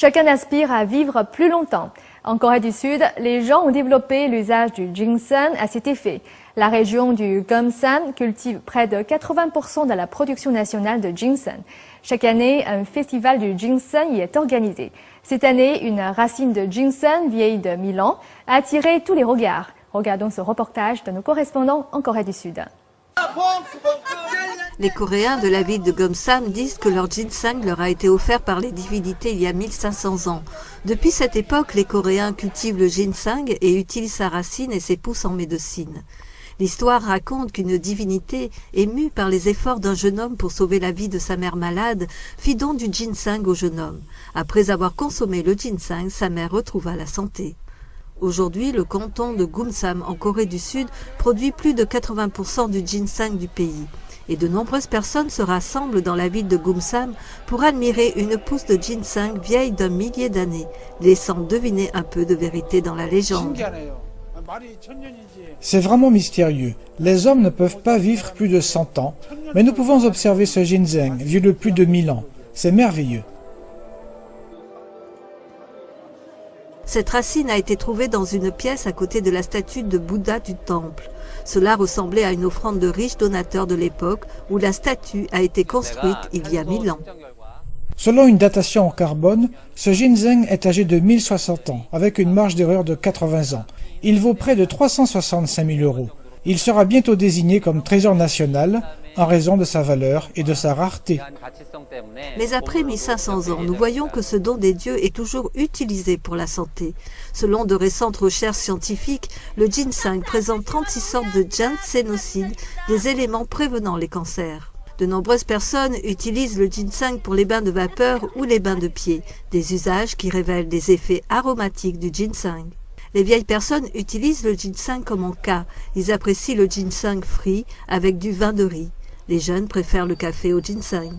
Chacun aspire à vivre plus longtemps. En Corée du Sud, les gens ont développé l'usage du ginseng à cet effet. La région du Gyeongsang cultive près de 80% de la production nationale de ginseng. Chaque année, un festival du ginseng y est organisé. Cette année, une racine de ginseng vieille de 1000 ans a attiré tous les regards. Regardons ce reportage de nos correspondants en Corée du Sud. Les Coréens de la ville de Gyeongsang disent que leur ginseng leur a été offert par les divinités il y a 1500 ans. Depuis cette époque, les Coréens cultivent le ginseng et utilisent sa racine et ses pousses en médecine. L'histoire raconte qu'une divinité, émue par les efforts d'un jeune homme pour sauver la vie de sa mère malade, fit don du ginseng au jeune homme. Après avoir consommé le ginseng, sa mère retrouva la santé. Aujourd'hui, le canton de Gumsam en Corée du Sud produit plus de 80% du ginseng du pays. Et de nombreuses personnes se rassemblent dans la ville de Gumsam pour admirer une pousse de ginseng vieille d'un millier d'années, laissant deviner un peu de vérité dans la légende. C'est vraiment mystérieux. Les hommes ne peuvent pas vivre plus de 100 ans, mais nous pouvons observer ce ginseng, vieux de plus de 1000 ans. C'est merveilleux. Cette racine a été trouvée dans une pièce à côté de la statue de Bouddha du temple. Cela ressemblait à une offrande de riches donateurs de l'époque où la statue a été construite il y a 1000 ans. Selon une datation en carbone, ce ginseng est âgé de 1060 ans, avec une marge d'erreur de 80 ans. Il vaut près de 365 000 €. Il sera bientôt désigné comme trésor national en raison de sa valeur et de sa rareté. Mais après 1500 ans, nous voyons que ce don des dieux est toujours utilisé pour la santé. Selon de récentes recherches scientifiques, le ginseng présente 36 sortes de ginsénocides, des éléments prévenant les cancers. De nombreuses personnes utilisent le ginseng pour les bains de vapeur ou les bains de pieds, des usages qui révèlent des effets aromatiques du ginseng. Les vieilles personnes utilisent le ginseng comme en cas. Ils apprécient le ginseng frit avec du vin de riz. Les jeunes préfèrent le café au ginseng.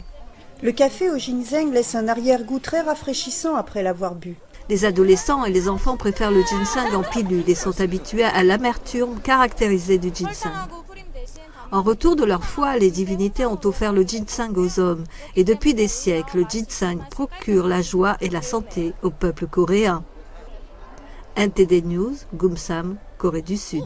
Le café au ginseng laisse un arrière-goût très rafraîchissant après l'avoir bu. Les adolescents et les enfants préfèrent le ginseng en pilule et sont habitués à l'amertume caractérisée du ginseng. En retour de leur foi, les divinités ont offert le ginseng aux hommes. Et depuis des siècles, le ginseng procure la joie et la santé au peuple coréen. NTD News, Gumsam, Corée du Sud.